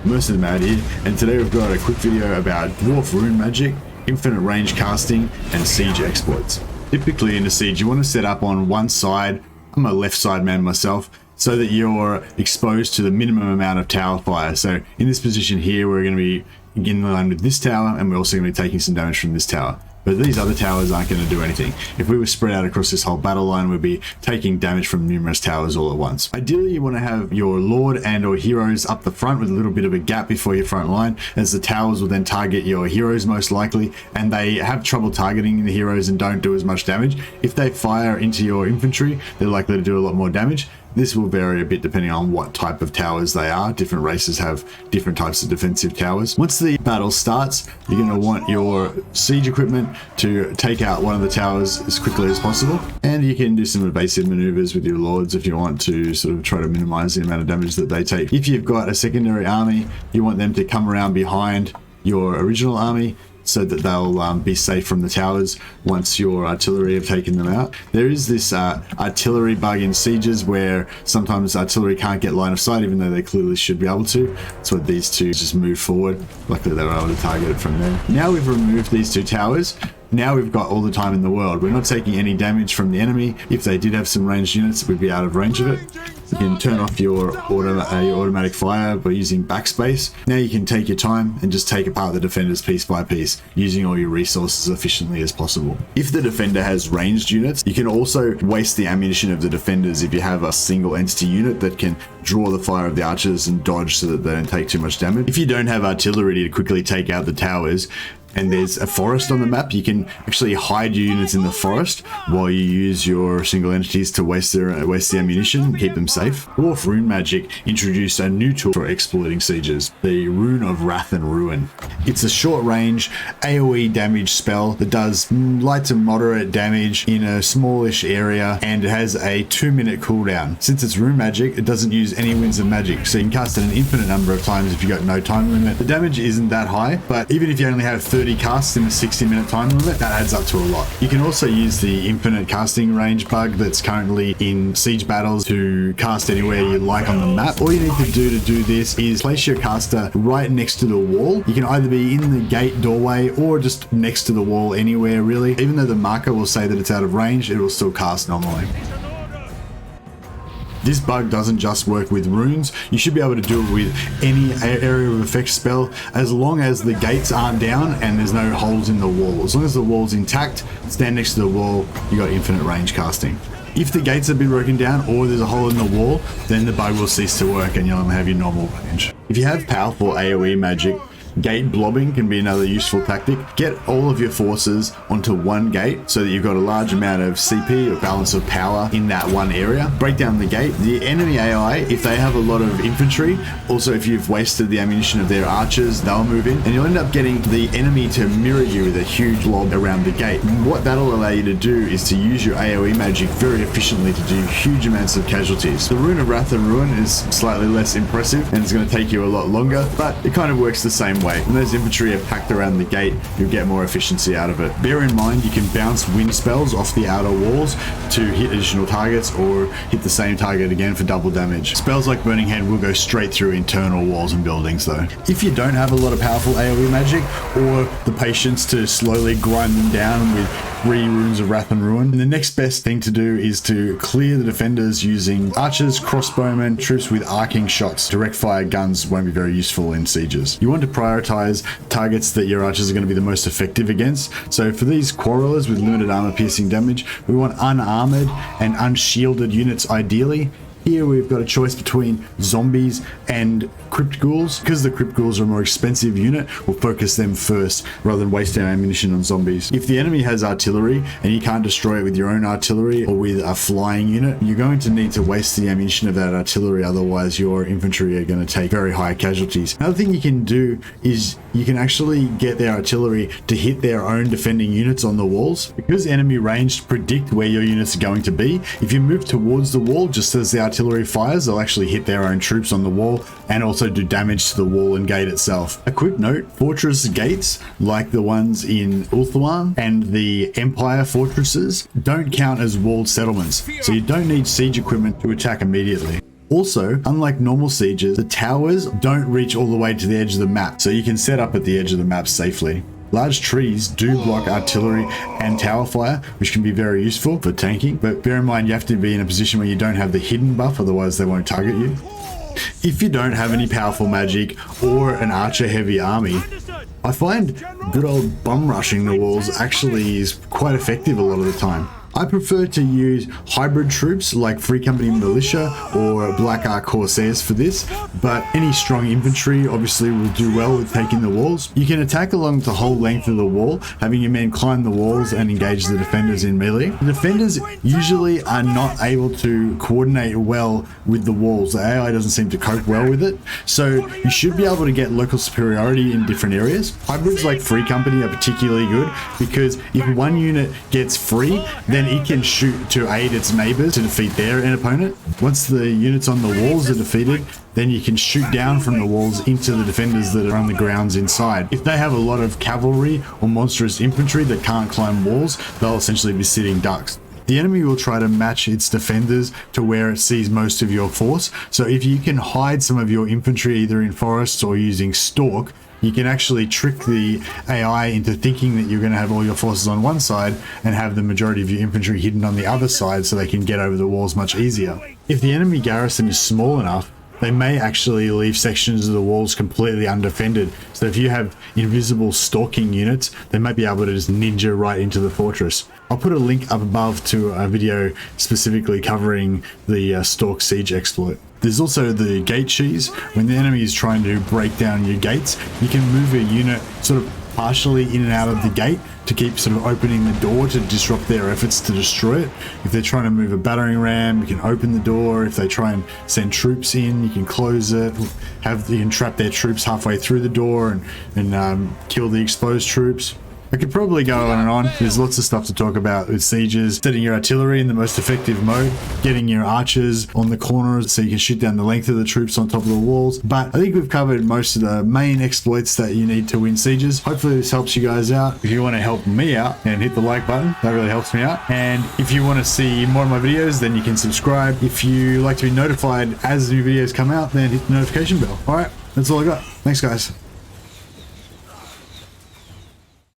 most of them out here, and today we've got a quick video about Dwarf Rune magic, infinite range casting, and siege exploits. Typically in a siege, you want to set up on one side. I'm a left side man myself, so that you're exposed to the minimum amount of tower fire. So in this position here, we're going to be in line with this tower, and we're also going to be taking some damage from this tower. But these other towers aren't going to do anything. If we were spread out across this whole battle line, we'd be taking damage from numerous towers all at once. Ideally, you want to have your lord and or heroes up the front with a little bit of a gap before your front line, as the towers will then target your heroes most likely, and they have trouble targeting the heroes and don't do as much damage. If they fire into your infantry, they're likely to do a lot more damage. This will vary a bit depending on what type of towers they are. Different races have different types of defensive towers. Once the battle starts, you're going to want your siege equipment to take out one of the towers as quickly as possible. And you can do some evasive maneuvers with your lords if you want to sort of try to minimize the amount of damage that they take. If you've got a secondary army, you want them to come around behind your original army, so that they'll be safe from the towers once your artillery have taken them out. There is this artillery bug in sieges where sometimes artillery can't get line of sight, even though they clearly should be able to. That's what these two just move forward. Luckily they were able to target it from there. Now we've removed these two towers. Now we've got all the time in the world. We're not taking any damage from the enemy. If they did have some ranged units, we'd be out of range of it. You can turn off your automatic fire by using backspace. Now you can take your time and just take apart the defenders piece by piece, using all your resources as efficiently as possible. If the defender has ranged units, you can also waste the ammunition of the defenders if you have a single entity unit that can draw the fire of the archers and dodge so that they don't take too much damage. If you don't have artillery to quickly take out the towers, and there's a forest on the map, you can actually hide your units in the forest while you use your single entities to waste the ammunition and keep them safe. Dwarf Rune magic introduced a new tool for exploiting sieges, the Rune of Wrath and Ruin. It's a short range AoE damage spell that does light to moderate damage in a smallish area, and it has a 2-minute cooldown. Since it's rune magic, it doesn't use any winds of magic, so you can cast it an infinite number of times if you've got no time limit. The damage isn't that high, but even if you only have 30 casts in a 60-minute time limit, that adds up to a lot. You can also use the infinite casting range bug that's currently in siege battles to cast anywhere you like on the map. All you need to do this is place your caster right next to the wall. You can either be in the gate doorway or just next to the wall anywhere really. Even though the marker will say that it's out of range, it will still cast normally. This bug doesn't just work with runes. You should be able to do it with any area of effect spell, as long as the gates aren't down and there's no holes in the wall. As long as the wall's intact, stand next to the wall, you got infinite range casting. If the gates have been broken down or there's a hole in the wall, then the bug will cease to work and you'll only have your normal range. If you have powerful AoE magic, gate blobbing can be another useful tactic. Get all of your forces onto one gate so that you've got a large amount of CP, or balance of power, in that one area. Break down the gate. The enemy AI, if they have a lot of infantry, also if you've wasted the ammunition of their archers, they'll move in, and you'll end up getting the enemy to mirror you with a huge lob around the gate. What that'll allow you to do is to use your AoE magic very efficiently to do huge amounts of casualties. The Rune of Wrath and Ruin is slightly less impressive and it's going to take you a lot longer, but it kind of works the same way. When those infantry are packed around the gate, you'll get more efficiency out of it. Bear in mind, you can bounce wind spells off the outer walls to hit additional targets or hit the same target again for double damage. Spells like Burning Hand will go straight through internal walls and buildings though. If you don't have a lot of powerful AoE magic or the patience to slowly grind them down with 3 Runes of Wrath and Ruin, the next best thing to do is to clear the defenders using archers, crossbowmen, troops with arcing shots. Direct fire guns won't be very useful in sieges. You want to prioritize targets that your archers are going to be the most effective against. So for these quarrelers with limited armor piercing damage, we want unarmored and unshielded units ideally. Here we've got a choice between zombies and crypt ghouls. Because the crypt ghouls are a more expensive unit, we'll focus them first rather than waste our ammunition on zombies. If the enemy has artillery and you can't destroy it with your own artillery or with a flying unit, you're going to need to waste the ammunition of that artillery, otherwise your infantry are going to take very high casualties. Another thing you can do is you can actually get their artillery to hit their own defending units on the walls. Because enemy ranged predict where your units are going to be, if you move towards the wall just as the artillery fires, they'll actually hit their own troops on the wall and also do damage to the wall and gate itself. A quick note, fortress gates like the ones in Ulthuan and the Empire fortresses don't count as walled settlements, so you don't need siege equipment to attack immediately. Also, unlike normal sieges, the towers don't reach all the way to the edge of the map, so you can set up at the edge of the map safely. Large trees do block artillery and tower fire, which can be very useful for tanking, but bear in mind you have to be in a position where you don't have the hidden buff, otherwise they won't target you. If you don't have any powerful magic or an archer heavy army, I find good old bum rushing the walls actually is quite effective a lot of the time. I prefer to use hybrid troops like Free Company Militia or Black Ark Corsairs for this, but any strong infantry obviously will do well with taking the walls. You can attack along the whole length of the wall, having your men climb the walls and engage the defenders in melee. The defenders usually are not able to coordinate well with the walls. The AI doesn't seem to cope well with it, so you should be able to get local superiority in different areas. Hybrids like Free Company are particularly good because if one unit gets free, then it can shoot to aid its neighbors to defeat their opponent. Once the units on the walls are defeated, then you can shoot down from the walls into the defenders that are on the grounds inside. If they have a lot of cavalry or monstrous infantry that can't climb walls, they'll essentially be sitting ducks. The enemy will try to match its defenders to where it sees most of your force. So if you can hide some of your infantry either in forests or using stalk, you can actually trick the AI into thinking that you're going to have all your forces on one side and have the majority of your infantry hidden on the other side so they can get over the walls much easier. If the enemy garrison is small enough, they may actually leave sections of the walls completely undefended. So if you have invisible stalking units, they might be able to just ninja right into the fortress. I'll put a link up above to a video specifically covering the Stalk-Siege exploit. There's also the gate cheese. When the enemy is trying to break down your gates, you can move a unit sort of partially in and out of the gate to keep sort of opening the door to disrupt their efforts to destroy it. If they're trying to move a battering ram, you can open the door. If they try and send troops in, you can close it. You can trap their troops halfway through the door and kill the exposed troops. I could probably go on and on. There's lots of stuff to talk about with sieges. Setting your artillery in the most effective mode, getting your archers on the corners so you can shoot down the length of the troops on top of the walls. But I think we've covered most of the main exploits that you need to win sieges. Hopefully this helps you guys out. If you want to help me out, and hit the like button, that really helps me out. And if you want to see more of my videos, then you can subscribe. If you like to be notified as new videos come out, then hit the notification bell. All right, that's all I got. Thanks guys.